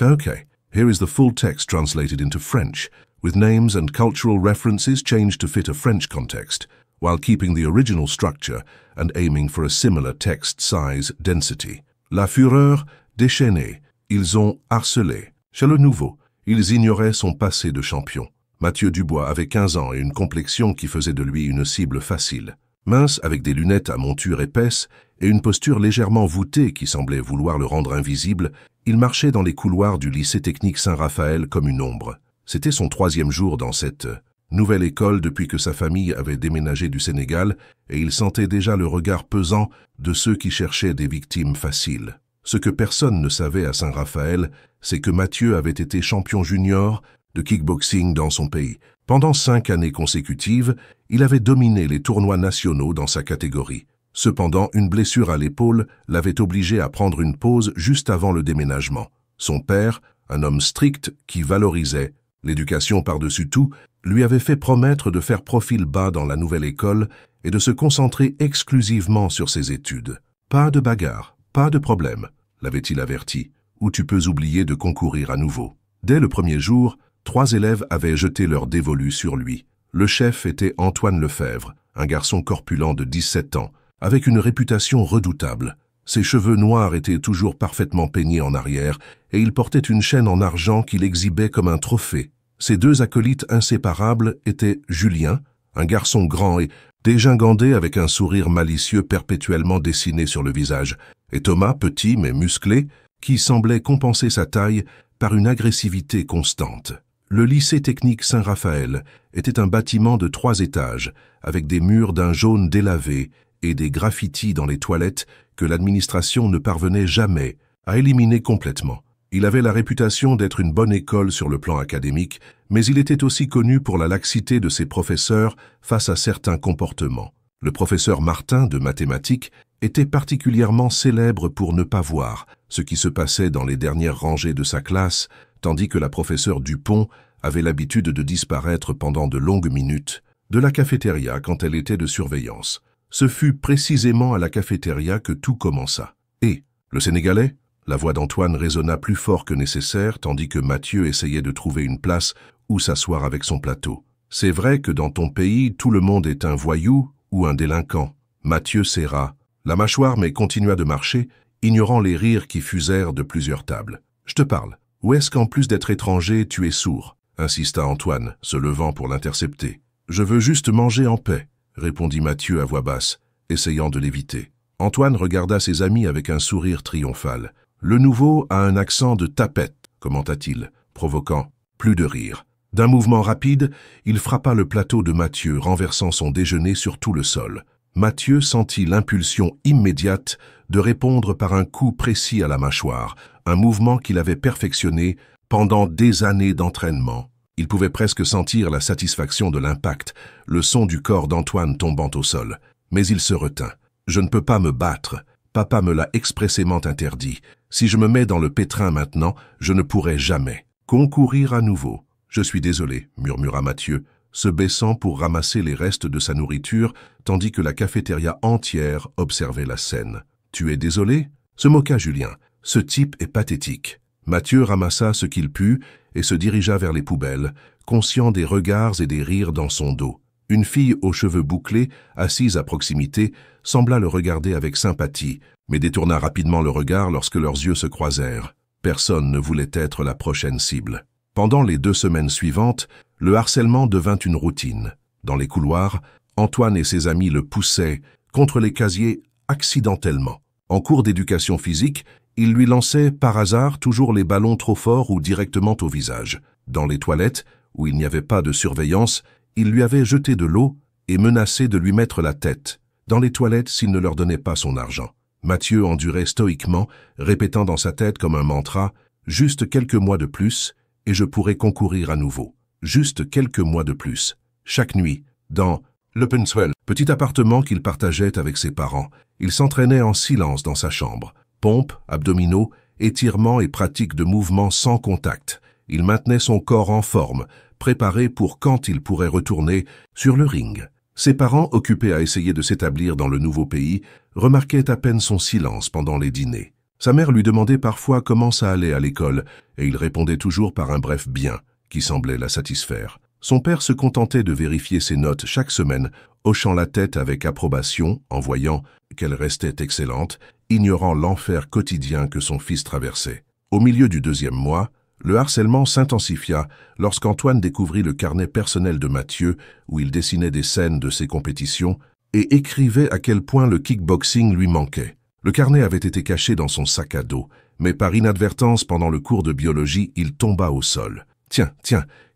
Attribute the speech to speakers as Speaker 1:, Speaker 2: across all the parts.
Speaker 1: Okay, here is the full text translated into French, with names and cultural references changed to fit a French context, while keeping the original structure and aiming for a similar text size density. La fureur déchaînée, ils ont harcelé. Chez le nouveau, ils ignoraient son passé de champion. Mathieu Dubois avait 15 ans et une complexion qui faisait de lui une cible facile. Mince, avec des lunettes à monture épaisse et une posture légèrement voûtée qui semblait vouloir le rendre invisible, il marchait dans les couloirs du lycée technique Saint-Raphaël comme une ombre. C'était son 3e jour dans cette nouvelle école depuis que sa famille avait déménagé du Sénégal et il sentait déjà le regard pesant de ceux qui cherchaient des victimes faciles. Ce que personne ne savait à Saint-Raphaël, c'est que Mathieu avait été champion junior de kickboxing dans son pays. Pendant 5 années consécutives, il avait dominé les tournois nationaux dans sa catégorie. Cependant, une blessure à l'épaule l'avait obligé à prendre une pause juste avant le déménagement. Son père, un homme strict qui valorisait l'éducation par-dessus tout, lui avait fait promettre de faire profil bas dans la nouvelle école et de se concentrer exclusivement sur ses études. Pas de bagarre, pas de problème, l'avait-il averti, ou tu peux oublier de concourir à nouveau. Dès le premier jour, 3 élèves avaient jeté leur dévolu sur lui. Le chef était Antoine Lefebvre, un garçon corpulent de 17 ans, avec une réputation redoutable. Ses cheveux noirs étaient toujours parfaitement peignés en arrière et il portait une chaîne en argent qu'il exhibait comme un trophée. Ses 2 acolytes inséparables étaient Julien, un garçon grand et dégingandé avec un sourire malicieux perpétuellement dessiné sur le visage, et Thomas, petit mais musclé, qui semblait compenser sa taille par une agressivité constante. Le lycée technique Saint-Raphaël était un bâtiment de 3 étages, avec des murs d'un jaune délavé et des graffitis dans les toilettes que l'administration ne parvenait jamais à éliminer complètement. Il avait la réputation d'être une bonne école sur le plan académique, mais il était aussi connu pour la laxité de ses professeurs face à certains comportements. Le professeur Martin de mathématiques était particulièrement célèbre pour ne pas voir ce qui se passait dans les dernières rangées de sa classe, tandis que la professeure Dupont avait l'habitude de disparaître pendant de longues minutes de la cafétéria quand elle était de surveillance. Ce fut précisément à la cafétéria que tout commença. Et, le Sénégalais? La voix d'Antoine résonna plus fort que nécessaire, tandis que Mathieu essayait de trouver une place où s'asseoir avec son plateau. C'est vrai que dans ton pays, tout le monde est un voyou ou un délinquant. Mathieu serra la mâchoire mais continua de marcher, ignorant les rires qui fusèrent de plusieurs tables. « Je te parle. Ou est-ce qu'en plus d'être étranger, tu es sourd ?» insista Antoine, se levant pour l'intercepter. « Je veux juste manger en paix », répondit Mathieu à voix basse, essayant de l'éviter. Antoine regarda ses amis avec un sourire triomphal. Le nouveau a un accent de tapette, commenta-t-il, provoquant plus de rire. D'un mouvement rapide, il frappa le plateau de Mathieu, renversant son déjeuner sur tout le sol. Mathieu sentit l'impulsion immédiate de répondre par un coup précis à la mâchoire, un mouvement qu'il avait perfectionné pendant des années d'entraînement. Il pouvait presque sentir la satisfaction de l'impact, le son du corps d'Antoine tombant au sol. Mais il se retint. « Je ne peux pas me battre. Papa me l'a expressément interdit. Si je me mets dans le pétrin maintenant, je ne pourrai jamais concourir à nouveau. Je suis désolé, murmura Mathieu, se baissant pour ramasser les restes de sa nourriture, tandis que la cafétéria entière observait la scène. Tu es désolé? Se moqua Julien. Ce type est pathétique. Mathieu ramassa ce qu'il put et se dirigea vers les poubelles, conscient des regards et des rires dans son dos. Une fille aux cheveux bouclés, assise à proximité, sembla le regarder avec sympathie, mais détourna rapidement le regard lorsque leurs yeux se croisèrent. Personne ne voulait être la prochaine cible. Pendant les 2 semaines suivantes, le harcèlement devint une routine. Dans les couloirs, Antoine et ses amis le poussaient contre les casiers accidentellement. En cours d'éducation physique, ils lui lançaient par hasard toujours les ballons trop forts ou directement au visage. Dans les toilettes, où il n'y avait pas de surveillance, ils lui avaient jeté de l'eau et menacé de lui mettre la tête dans les toilettes s'il ne leur donnait pas son argent. Mathieu endurait stoïquement, répétant dans sa tête comme un mantra « Juste quelques mois de plus, et je pourrai concourir à nouveau. Juste quelques mois de plus. » Chaque nuit, dans le Penswell, petit appartement qu'il partageait avec ses parents, il s'entraînait en silence dans sa chambre. Pompes, abdominaux, étirements et pratiques de mouvements sans contact. Il maintenait son corps en forme, préparé pour quand il pourrait retourner sur le ring. Ses parents, occupés à essayer de s'établir dans le nouveau pays, remarquaient à peine son silence pendant les dîners. Sa mère lui demandait parfois comment ça allait à l'école, et il répondait toujours par un bref bien, qui semblait la satisfaire. Son père se contentait de vérifier ses notes chaque semaine, hochant la tête avec approbation en voyant qu'elles restaient excellentes, ignorant l'enfer quotidien que son fils traversait. Au milieu du 2e mois, le harcèlement s'intensifia lorsqu'Antoine découvrit le carnet personnel de Mathieu où il dessinait des scènes de ses compétitions et écrivait à quel point le kickboxing lui manquait. Le carnet avait été caché dans son sac à dos, mais par inadvertance pendant le cours de biologie, il tomba au sol. « Tiens,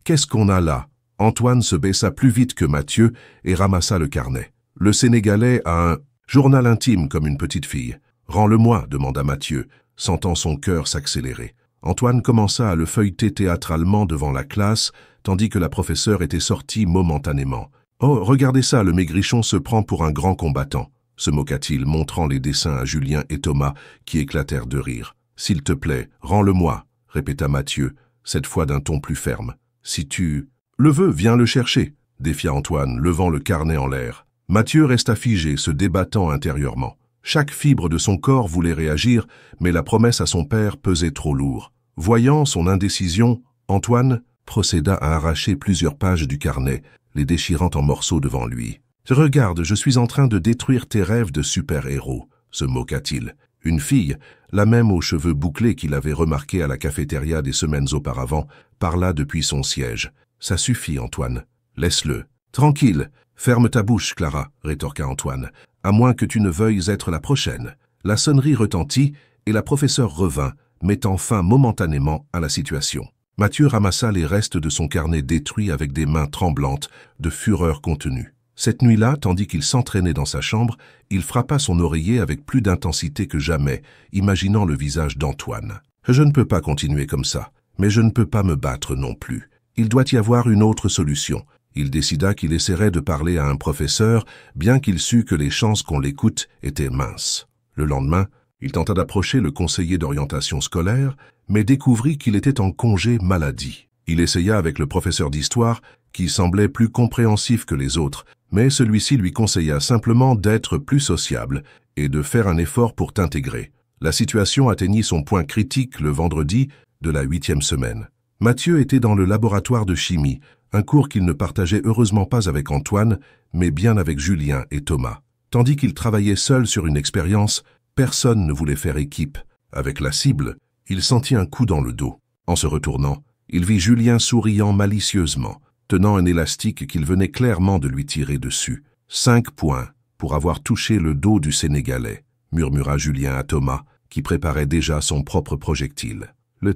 Speaker 1: qu'est-ce qu'on a là ?» Antoine se baissa plus vite que Mathieu et ramassa le carnet. Le Sénégalais a un journal intime comme une petite fille. « Rends-le-moi » demanda Mathieu, sentant son cœur s'accélérer. Antoine commença à le feuilleter théâtralement devant la classe, tandis que la professeure était sortie momentanément. « Oh, regardez ça, le maigrichon se prend pour un grand combattant », se moqua-t-il, montrant les dessins à Julien et Thomas, qui éclatèrent de rire. « S'il te plaît, rends-le-moi » répéta Mathieu, cette fois d'un ton plus ferme. « Si tu le veux, viens le chercher » défia Antoine, levant le carnet en l'air. Mathieu resta figé, se débattant intérieurement. Chaque fibre de son corps voulait réagir, mais la promesse à son père pesait trop lourd. Voyant son indécision, Antoine procéda à arracher plusieurs pages du carnet, les déchirant en morceaux devant lui. « Regarde, je suis en train de détruire tes rêves de super-héros » se moqua-t-il. Une fille, la même aux cheveux bouclés qu'il avait remarqué à la cafétéria des semaines auparavant, parla depuis son siège. « Ça suffit, Antoine. Laisse-le. »« Tranquille. Ferme ta bouche, Clara, » rétorqua Antoine, « à moins que tu ne veuilles être la prochaine. » La sonnerie retentit et la professeure revint, mettant fin momentanément à la situation. Mathieu ramassa les restes de son carnet détruit avec des mains tremblantes, de fureur contenue. Cette nuit-là, tandis qu'il s'entraînait dans sa chambre, il frappa son oreiller avec plus d'intensité que jamais, imaginant le visage d'Antoine. « Je ne peux pas continuer comme ça, mais je ne peux pas me battre non plus. Il doit y avoir une autre solution. » Il décida qu'il essaierait de parler à un professeur, bien qu'il sût que les chances qu'on l'écoute étaient minces. Le lendemain, il tenta d'approcher le conseiller d'orientation scolaire, mais découvrit qu'il était en congé maladie. Il essaya avec le professeur d'histoire, qui semblait plus compréhensif que les autres, mais celui-ci lui conseilla simplement d'être plus sociable et de faire un effort pour t'intégrer. La situation atteignit son point critique le vendredi de la 8e semaine. Mathieu était dans le laboratoire de chimie, un cours qu'il ne partageait heureusement pas avec Antoine, mais bien avec Julien et Thomas. Tandis qu'il travaillait seul sur une expérience, personne ne voulait faire équipe. Avec la cible, il sentit un coup dans le dos. En se retournant, il vit Julien souriant malicieusement, tenant un élastique qu'il venait clairement de lui tirer dessus. 5 points pour avoir touché le dos du Sénégalais, murmura Julien à Thomas, qui préparait déjà son propre projectile. Le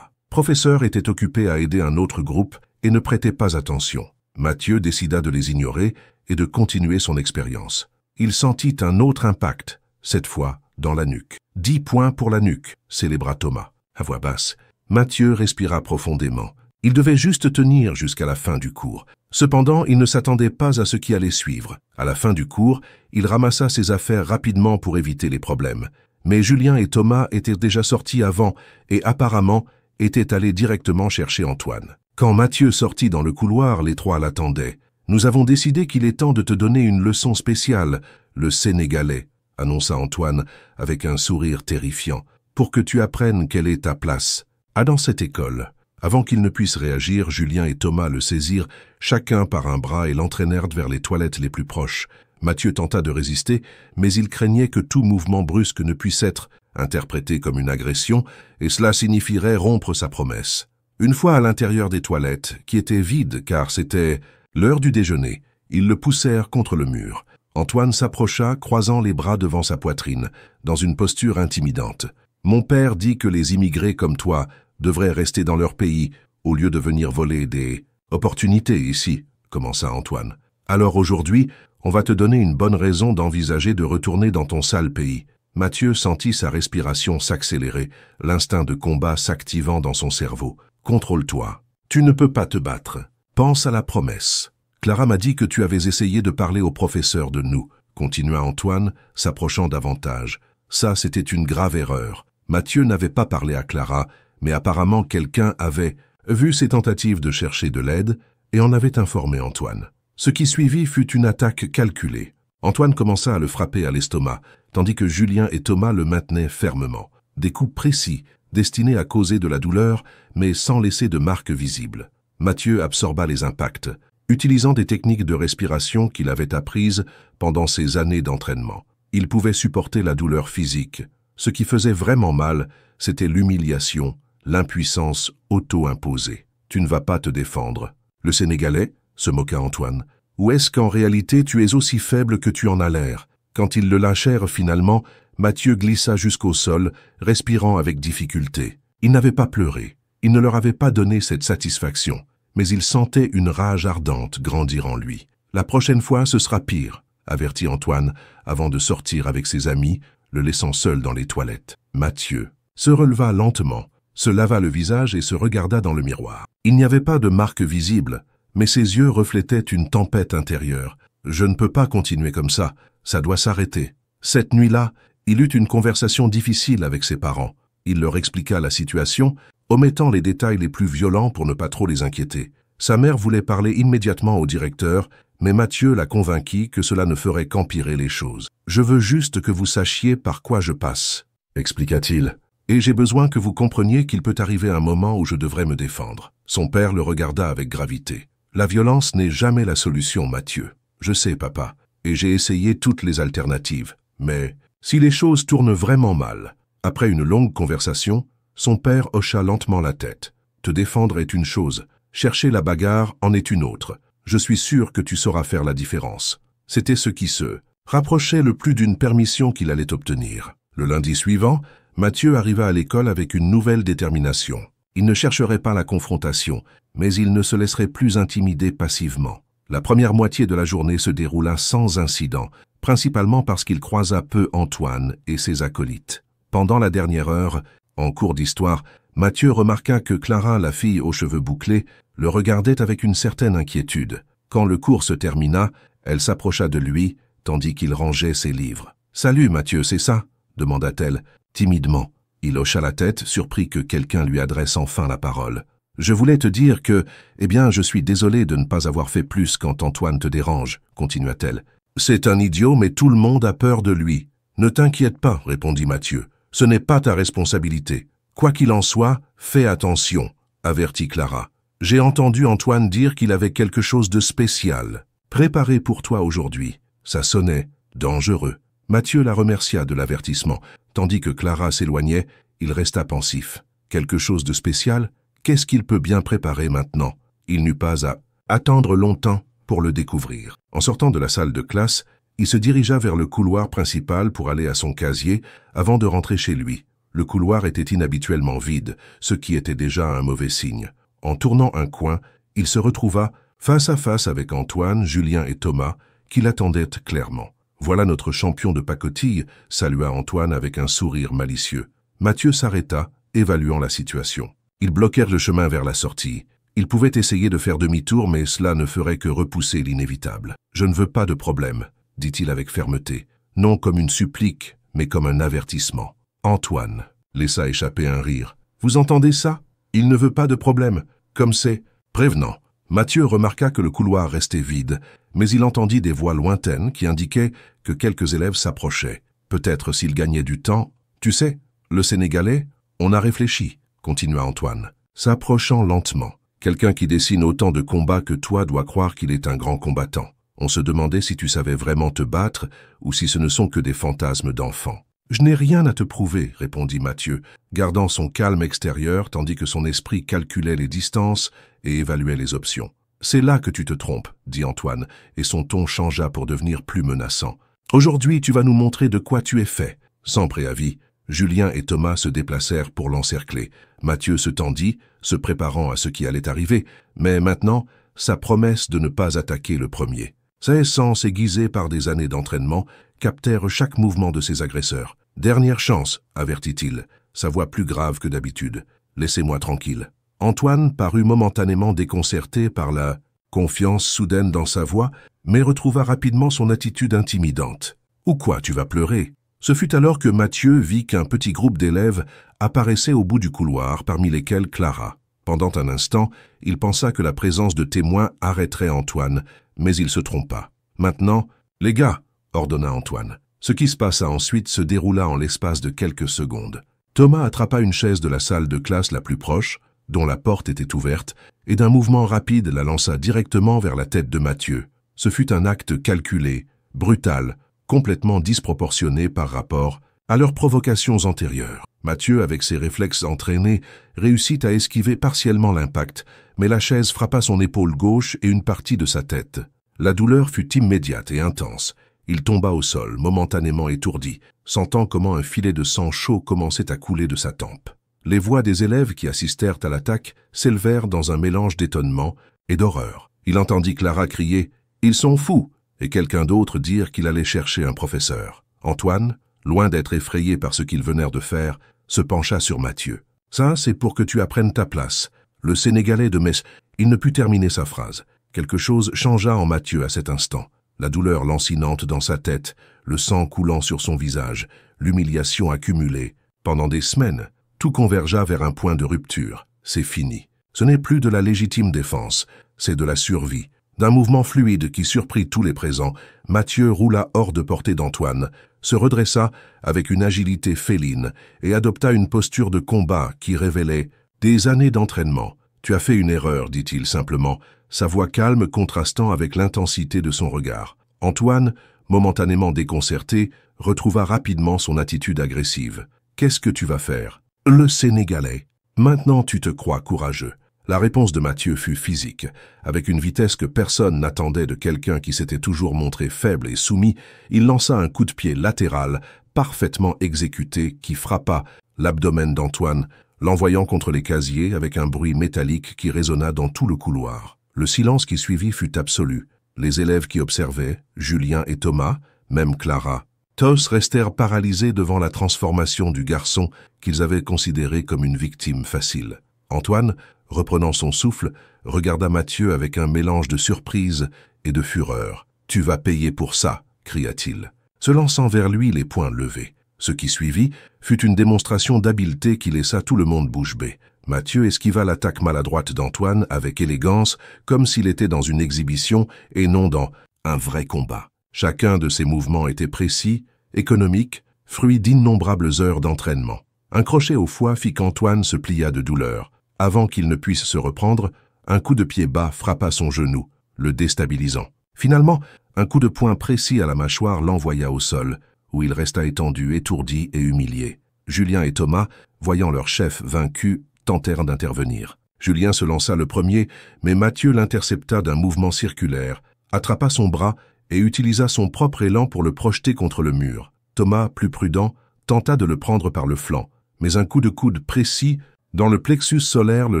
Speaker 1: professeur était occupé à aider un autre groupe et ne prêtait pas attention. Mathieu décida de les ignorer et de continuer son expérience. Il sentit un autre impact, cette fois dans la nuque. 10 points pour la nuque, célébra Thomas. À voix basse, Mathieu respira profondément. Il devait juste tenir jusqu'à la fin du cours. Cependant, il ne s'attendait pas à ce qui allait suivre. À la fin du cours, il ramassa ses affaires rapidement pour éviter les problèmes. Mais Julien et Thomas étaient déjà sortis avant et apparemment étaient allés directement chercher Antoine. Quand Mathieu sortit dans le couloir, les trois l'attendaient. « Nous avons décidé qu'il est temps de te donner une leçon spéciale, le Sénégalais, » annonça Antoine avec un sourire terrifiant, « pour que tu apprennes quelle est ta place. Dans cette école. » Avant qu'il ne puisse réagir, Julien et Thomas le saisirent, chacun par un bras, et l'entraînèrent vers les toilettes les plus proches. Mathieu tenta de résister, mais il craignait que tout mouvement brusque ne puisse être interprété comme une agression, et cela signifierait rompre sa promesse. Une fois à l'intérieur des toilettes, qui étaient vides car c'était l'heure du déjeuner, ils le poussèrent contre le mur. Antoine s'approcha, croisant les bras devant sa poitrine, dans une posture intimidante. « Mon père dit que les immigrés comme toi devraient rester dans leur pays, au lieu de venir voler des opportunités ici, » commença Antoine. « Alors aujourd'hui, on va te donner une bonne raison d'envisager de retourner dans ton sale pays. » Mathieu sentit sa respiration s'accélérer, l'instinct de combat s'activant dans son cerveau. « Contrôle-toi. Tu ne peux pas te battre. Pense à la promesse. Clara m'a dit que tu avais essayé de parler au professeur de nous, » continua Antoine, s'approchant davantage. Ça, c'était une grave erreur. Mathieu n'avait pas parlé à Clara, mais apparemment quelqu'un avait vu ses tentatives de chercher de l'aide et en avait informé Antoine. Ce qui suivit fut une attaque calculée. Antoine commença à le frapper à l'estomac, tandis que Julien et Thomas le maintenaient fermement. des coups précis, destinés à causer de la douleur, mais sans laisser de marques visibles. Mathieu absorba les impacts, utilisant des techniques de respiration qu'il avait apprises pendant ses années d'entraînement. Il pouvait supporter la douleur physique. Ce qui faisait vraiment mal, c'était l'humiliation, l'impuissance auto-imposée. Tu ne vas pas te défendre. Le Sénégalais, se moqua Antoine. Ou est-ce qu'en réalité tu es aussi faible que tu en as l'air? Quand ils le lâchèrent finalement, Mathieu glissa jusqu'au sol, respirant avec difficulté. Il n'avait pas pleuré. Il ne leur avait pas donné cette satisfaction, mais il sentait une rage ardente grandir en lui. La prochaine fois, ce sera pire, avertit Antoine, avant de sortir avec ses amis, le laissant seul dans les toilettes. Mathieu se releva lentement, se lava le visage et se regarda dans le miroir. Il n'y avait pas de marque visible, mais ses yeux reflétaient une tempête intérieure. Je ne peux pas continuer comme ça doit s'arrêter. Cette nuit-là, il eut une conversation difficile avec ses parents. Il leur expliqua la situation, omettant les détails les plus violents pour ne pas trop les inquiéter. Sa mère voulait parler immédiatement au directeur, mais Mathieu la convainquit que cela ne ferait qu'empirer les choses. « Je veux juste que vous sachiez par quoi je passe », expliqua-t-il. « Et j'ai besoin que vous compreniez qu'il peut arriver un moment où je devrais me défendre. » Son père le regarda avec gravité. « La violence n'est jamais la solution, Mathieu. Je sais, papa, et j'ai essayé toutes les alternatives. Mais si les choses tournent vraiment mal… » Après une longue conversation, son père hocha lentement la tête. « Te défendre est une chose, chercher la bagarre en est une autre. Je suis sûr que tu sauras faire la différence. » C'était ce qui se rapprochait le plus d'une permission qu'il allait obtenir. Le lundi suivant, Mathieu arriva à l'école avec une nouvelle détermination. Il ne chercherait pas la confrontation, mais il ne se laisserait plus intimider passivement. La première moitié de la journée se déroula sans incident, principalement parce qu'il croisa peu Antoine et ses acolytes. Pendant la dernière heure, en cours d'histoire, Mathieu remarqua que Clara, la fille aux cheveux bouclés, le regardait avec une certaine inquiétude. Quand le cours se termina, elle s'approcha de lui, tandis qu'il rangeait ses livres. « Salut Mathieu, c'est ça ?» demanda-t-elle, timidement. Il hocha la tête, surpris que quelqu'un lui adresse enfin la parole. « Je voulais te dire que, je suis désolé de ne pas avoir fait plus quand Antoine te dérange, » continua-t-elle. « C'est un idiot, mais tout le monde a peur de lui. »« Ne t'inquiète pas, » répondit Mathieu. « Ce n'est pas ta responsabilité. Quoi qu'il en soit, fais attention, » avertit Clara. « J'ai entendu Antoine dire qu'il avait quelque chose de spécial, préparé pour toi aujourd'hui. » Ça sonnait dangereux. Mathieu la remercia de l'avertissement. Tandis que Clara s'éloignait, il resta pensif. Quelque chose de spécial? Qu'est-ce qu'il peut bien préparer maintenant? Il n'eut pas à attendre longtemps pour le découvrir. En sortant de la salle de classe, il se dirigea vers le couloir principal pour aller à son casier avant de rentrer chez lui. Le couloir était inhabituellement vide, ce qui était déjà un mauvais signe. En tournant un coin, il se retrouva face à face avec Antoine, Julien et Thomas, qui l'attendaient clairement. « Voilà notre champion de pacotille », salua Antoine avec un sourire malicieux. Mathieu s'arrêta, évaluant la situation. Ils bloquèrent le chemin vers la sortie. Ils pouvaient essayer de faire demi-tour, mais cela ne ferait que repousser l'inévitable. « Je ne veux pas de problème », dit-il avec fermeté, non comme une supplique, mais comme un avertissement. Antoine laissa échapper un rire. « Vous entendez ça? Il ne veut pas de problème, comme c'est prévenant. » Mathieu remarqua que le couloir restait vide, mais il entendit des voix lointaines qui indiquaient que quelques élèves s'approchaient. Peut-être s'il gagnait du temps. « Tu sais, le Sénégalais, on a réfléchi, » continua Antoine, s'approchant lentement. « Quelqu'un qui dessine autant de combats que toi doit croire qu'il est un grand combattant. On se demandait si tu savais vraiment te battre ou si ce ne sont que des fantasmes d'enfants. »« Je n'ai rien à te prouver, » répondit Mathieu, gardant son calme extérieur tandis que son esprit calculait les distances et évaluait les options. « C'est là que tu te trompes, » dit Antoine, et son ton changea pour devenir plus menaçant. « Aujourd'hui, tu vas nous montrer de quoi tu es fait. » Sans préavis, Julien et Thomas se déplacèrent pour l'encercler. Mathieu se tendit, se préparant à ce qui allait arriver, mais maintenant, sa promesse de ne pas attaquer le premier. Ses sens aiguisés par des années d'entraînement captèrent chaque mouvement de ses agresseurs. « Dernière chance, » avertit-il, sa voix plus grave que d'habitude. « Laissez-moi tranquille. » Antoine parut momentanément déconcerté par la confiance soudaine dans sa voix, mais retrouva rapidement son attitude intimidante. « Ou quoi, tu vas pleurer ?» Ce fut alors que Mathieu vit qu'un petit groupe d'élèves apparaissait au bout du couloir, parmi lesquels Clara. Pendant un instant, il pensa que la présence de témoins arrêterait Antoine, mais il se trompa. « Maintenant, les gars !» ordonna Antoine. Ce qui se passa ensuite se déroula en l'espace de quelques secondes. Thomas attrapa une chaise de la salle de classe la plus proche, dont la porte était ouverte, et d'un mouvement rapide la lança directement vers la tête de Mathieu. Ce fut un acte calculé, brutal, complètement disproportionné par rapport à leurs provocations antérieures. Mathieu, avec ses réflexes entraînés, réussit à esquiver partiellement l'impact, mais la chaise frappa son épaule gauche et une partie de sa tête. La douleur fut immédiate et intense. Il tomba au sol, momentanément étourdi, sentant comment un filet de sang chaud commençait à couler de sa tempe. Les voix des élèves qui assistèrent à l'attaque s'élevèrent dans un mélange d'étonnement et d'horreur. Il entendit Clara crier « Ils sont fous !» et quelqu'un d'autre dire qu'il allait chercher un professeur. Antoine, loin d'être effrayé par ce qu'ils venèrent de faire, se pencha sur Mathieu. « Ça, c'est pour que tu apprennes ta place. Le Sénégalais de Metz... » Il ne put terminer sa phrase. Quelque chose changea en Mathieu à cet instant. La douleur lancinante dans sa tête, le sang coulant sur son visage, l'humiliation accumulée. Pendant des semaines, tout convergea vers un point de rupture. C'est fini. Ce n'est plus de la légitime défense, c'est de la survie. D'un mouvement fluide qui surprit tous les présents, Mathieu roula hors de portée d'Antoine, se redressa avec une agilité féline et adopta une posture de combat qui révélait des années d'entraînement. « Tu as fait une erreur », dit-il simplement, sa voix calme contrastant avec l'intensité de son regard. Antoine, momentanément déconcerté, retrouva rapidement son attitude agressive. « Qu'est-ce que tu vas faire ?»« Le Sénégalais. Maintenant tu te crois courageux. » La réponse de Mathieu fut physique. Avec une vitesse que personne n'attendait de quelqu'un qui s'était toujours montré faible et soumis, il lança un coup de pied latéral, parfaitement exécuté, qui frappa l'abdomen d'Antoine, l'envoyant contre les casiers avec un bruit métallique qui résonna dans tout le couloir. Le silence qui suivit fut absolu. Les élèves qui observaient, Julien et Thomas, même Clara, tous restèrent paralysés devant la transformation du garçon qu'ils avaient considéré comme une victime facile. Antoine, reprenant son souffle, regarda Mathieu avec un mélange de surprise et de fureur. « Tu vas payer pour ça !» cria-t-il, se lançant vers lui les poings levés. Ce qui suivit fut une démonstration d'habileté qui laissa tout le monde bouche bée. Mathieu esquiva l'attaque maladroite d'Antoine avec élégance, comme s'il était dans une exhibition et non dans un vrai combat. Chacun de ses mouvements était précis, économique, fruit d'innombrables heures d'entraînement. Un crochet au foie fit qu'Antoine se plia de douleur. Avant qu'il ne puisse se reprendre, un coup de pied bas frappa son genou, le déstabilisant. Finalement, un coup de poing précis à la mâchoire l'envoya au sol, où il resta étendu, étourdi et humilié. Julien et Thomas, voyant leur chef vaincu, tentèrent d'intervenir. Julien se lança le premier, mais Mathieu l'intercepta d'un mouvement circulaire, attrapa son bras et utilisa son propre élan pour le projeter contre le mur. Thomas, plus prudent, tenta de le prendre par le flanc, mais un coup de coude précis dans le plexus solaire le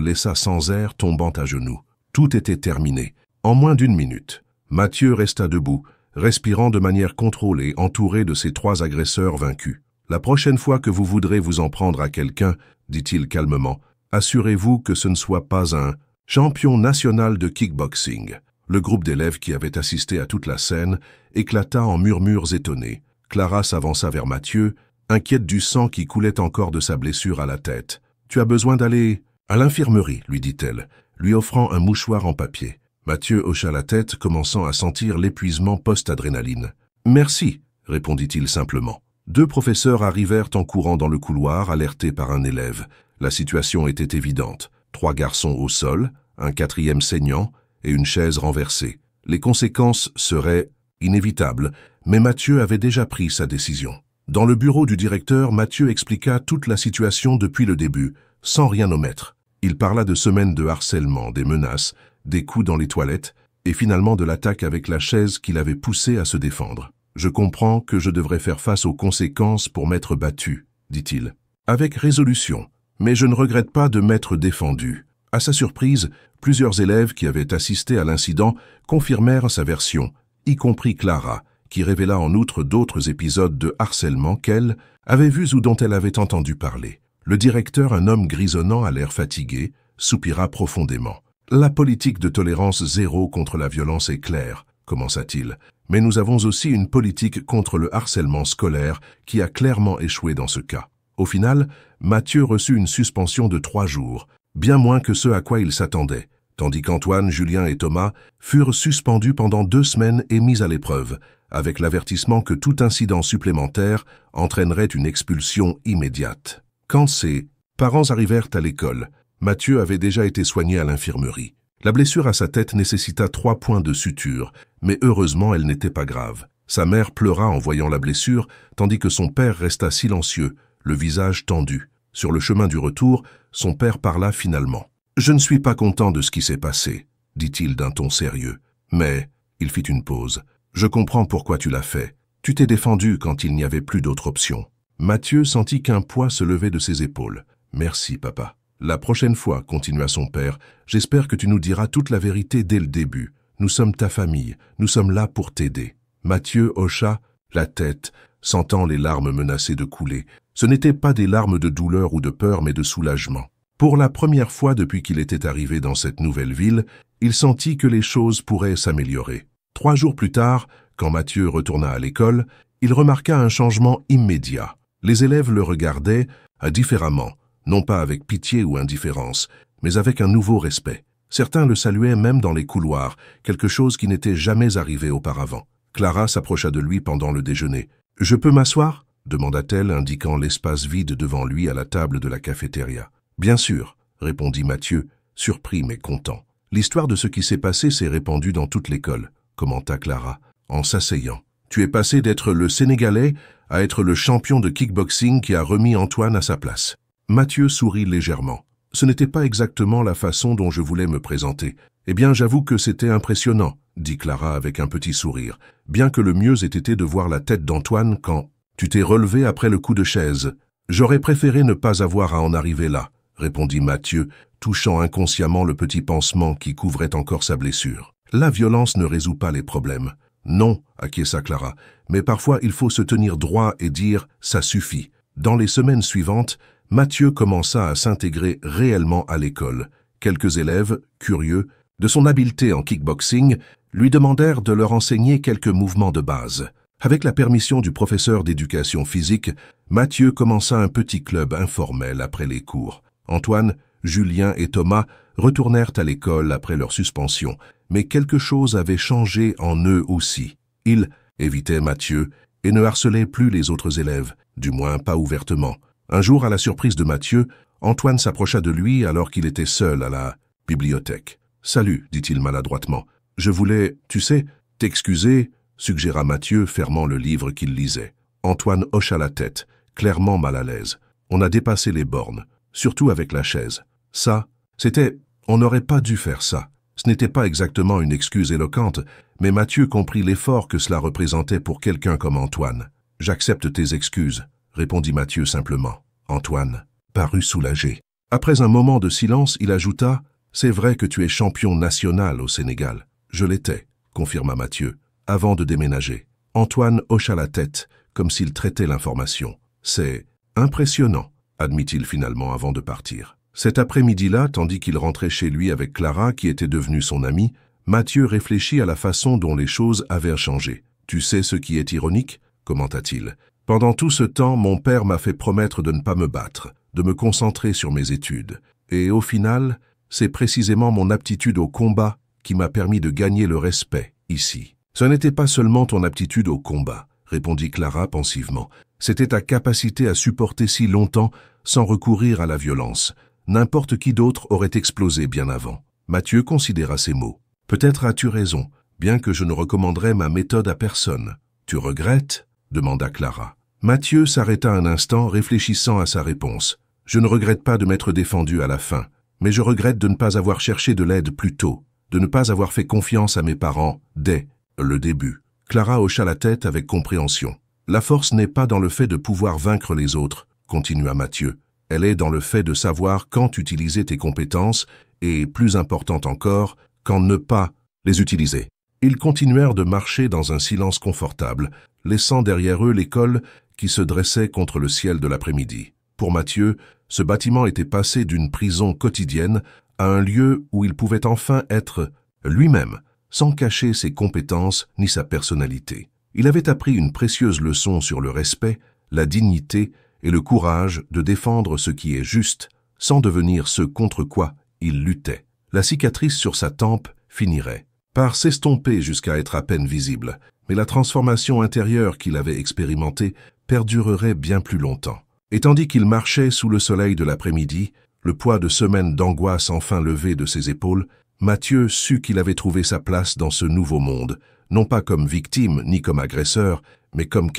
Speaker 1: laissa sans air, tombant à genoux. Tout était terminé. En moins d'1 minute, Mathieu resta debout, respirant de manière contrôlée, entouré de ses 3 agresseurs vaincus. « La prochaine fois que vous voudrez vous en prendre à quelqu'un, dit-il calmement, assurez-vous que ce ne soit pas un champion national de kickboxing. » Le groupe d'élèves qui avait assisté à toute la scène éclata en murmures étonnés. Clara s'avança vers Mathieu, inquiète du sang qui coulait encore de sa blessure à la tête. « Tu as besoin d'aller à l'infirmerie, lui dit-elle, lui offrant un mouchoir en papier. Mathieu hocha la tête, commençant à sentir l'épuisement post-adrénaline. « Merci, répondit-il simplement. 2 professeurs arrivèrent en courant dans le couloir, alertés par un élève. La situation était évidente. 3 garçons au sol, un 4e saignant et une chaise renversée. Les conséquences seraient inévitables, mais Mathieu avait déjà pris sa décision. Dans le bureau du directeur, Mathieu expliqua toute la situation depuis le début, sans rien omettre. Il parla de semaines de harcèlement, des menaces, des coups dans les toilettes, et finalement de l'attaque avec la chaise qui l'avait poussé à se défendre. « Je comprends que je devrais faire face aux conséquences pour m'être battu, » dit-il. Avec résolution, mais je ne regrette pas de m'être défendu. À sa surprise, plusieurs élèves qui avaient assisté à l'incident confirmèrent sa version, y compris Clara, qui révéla en outre d'autres épisodes de harcèlement qu'elle avait vus ou dont elle avait entendu parler. Le directeur, un homme grisonnant à l'air fatigué, soupira profondément. « La politique de tolérance zéro contre la violence est claire, » commença-t-il, « mais nous avons aussi une politique contre le harcèlement scolaire qui a clairement échoué dans ce cas. » Au final, Mathieu reçut une suspension de 3 jours, bien moins que ce à quoi il s'attendait, tandis qu'Antoine, Julien et Thomas furent suspendus pendant 2 semaines et mis à l'épreuve, avec l'avertissement que tout incident supplémentaire entraînerait une expulsion immédiate. Quand ses parents arrivèrent à l'école, Mathieu avait déjà été soigné à l'infirmerie. La blessure à sa tête nécessita 3 points de suture, mais heureusement elle n'était pas grave. Sa mère pleura en voyant la blessure, tandis que son père resta silencieux, le visage tendu. Sur le chemin du retour, son père parla finalement. « Je ne suis pas content de ce qui s'est passé, » dit-il d'un ton sérieux. Mais, il fit une pause. « Je comprends pourquoi tu l'as fait. Tu t'es défendu quand il n'y avait plus d'autre option. » Mathieu sentit qu'un poids se levait de ses épaules. « Merci, papa. » « La prochaine fois, continua son père, j'espère que tu nous diras toute la vérité dès le début. Nous sommes ta famille, nous sommes là pour t'aider. » Mathieu hocha la tête, sentant les larmes menacées de couler. Ce n'étaient pas des larmes de douleur ou de peur, mais de soulagement. Pour la première fois depuis qu'il était arrivé dans cette nouvelle ville, il sentit que les choses pourraient s'améliorer. 3 jours plus tard, quand Mathieu retourna à l'école, il remarqua un changement immédiat. Les élèves le regardaient différemment. Non pas avec pitié ou indifférence, mais avec un nouveau respect. Certains le saluaient même dans les couloirs, quelque chose qui n'était jamais arrivé auparavant. Clara s'approcha de lui pendant le déjeuner. « Je peux m'asseoir » demanda-t-elle, indiquant l'espace vide devant lui à la table de la cafétéria. « Bien sûr » répondit Mathieu, surpris mais content. « L'histoire de ce qui s'est passé s'est répandue dans toute l'école » commenta Clara, en s'asseyant. « Tu es passé d'être le Sénégalais à être le champion de kickboxing qui a remis Antoine à sa place. » Mathieu sourit légèrement. « Ce n'était pas exactement la façon dont je voulais me présenter. Eh bien, j'avoue que c'était impressionnant, » dit Clara avec un petit sourire, bien que le mieux ait été de voir la tête d'Antoine quand tu t'es relevé après le coup de chaise. « J'aurais préféré ne pas avoir à en arriver là, » répondit Mathieu, touchant inconsciemment le petit pansement qui couvrait encore sa blessure. « La violence ne résout pas les problèmes. »« Non, » acquiesça Clara, « mais parfois il faut se tenir droit et dire « ça suffit ». Dans les semaines suivantes, Mathieu commença à s'intégrer réellement à l'école. Quelques élèves, curieux de son habileté en kickboxing, lui demandèrent de leur enseigner quelques mouvements de base. Avec la permission du professeur d'éducation physique, Mathieu commença un petit club informel après les cours. Antoine, Julien et Thomas retournèrent à l'école après leur suspension, mais quelque chose avait changé en eux aussi. Ils évitaient Mathieu et ne harcelaient plus les autres élèves, du moins pas ouvertement. Un jour, à la surprise de Mathieu, Antoine s'approcha de lui alors qu'il était seul à la bibliothèque. « Salut » dit-il maladroitement. « Je voulais, tu sais, t'excuser » suggéra Mathieu, fermant le livre qu'il lisait. Antoine hocha la tête, clairement mal à l'aise. On a dépassé les bornes, surtout avec la chaise. Ça, c'était... On n'aurait pas dû faire ça. Ce n'était pas exactement une excuse éloquente, mais Mathieu comprit l'effort que cela représentait pour quelqu'un comme Antoine. « J'accepte tes excuses » répondit Mathieu simplement. Antoine parut soulagé. Après un moment de silence, il ajouta « C'est vrai que tu es champion national au Sénégal. »« Je l'étais » confirma Mathieu, avant de déménager. Antoine hocha la tête, comme s'il traitait l'information. « C'est impressionnant » admit-il finalement avant de partir. Cet après-midi-là, tandis qu'il rentrait chez lui avec Clara, qui était devenue son amie, Mathieu réfléchit à la façon dont les choses avaient changé. « Tu sais ce qui est ironique » commenta-t-il. Pendant tout ce temps, mon père m'a fait promettre de ne pas me battre, de me concentrer sur mes études. Et au final, c'est précisément mon aptitude au combat qui m'a permis de gagner le respect, ici. Ce n'était pas seulement ton aptitude au combat, répondit Clara pensivement. C'était ta capacité à supporter si longtemps sans recourir à la violence. N'importe qui d'autre aurait explosé bien avant. Mathieu considéra ces mots. Peut-être as-tu raison, bien que je ne recommanderais ma méthode à personne. Tu regrettes ? Demanda Clara. Mathieu s'arrêta un instant, réfléchissant à sa réponse. « Je ne regrette pas de m'être défendu à la fin, mais je regrette de ne pas avoir cherché de l'aide plus tôt, de ne pas avoir fait confiance à mes parents dès le début. » Clara hocha la tête avec compréhension. « La force n'est pas dans le fait de pouvoir vaincre les autres, » continua Mathieu. « Elle est dans le fait de savoir quand utiliser tes compétences et, plus important encore, quand ne pas les utiliser. » Ils continuèrent de marcher dans un silence confortable, laissant derrière eux l'école qui se dressait contre le ciel de l'après-midi. Pour Mathieu, ce bâtiment était passé d'une prison quotidienne à un lieu où il pouvait enfin être lui-même, sans cacher ses compétences ni sa personnalité. Il avait appris une précieuse leçon sur le respect, la dignité et le courage de défendre ce qui est juste, sans devenir ce contre quoi il luttait. La cicatrice sur sa tempe finirait par s'estomper jusqu'à être à peine visible, mais la transformation intérieure qu'il avait expérimentée perdurerait bien plus longtemps. Et tandis qu'il marchait sous le soleil de l'après-midi, le poids de semaines d'angoisse enfin levé de ses épaules, Mathieu sut qu'il avait trouvé sa place dans ce nouveau monde, non pas comme victime ni comme agresseur, mais comme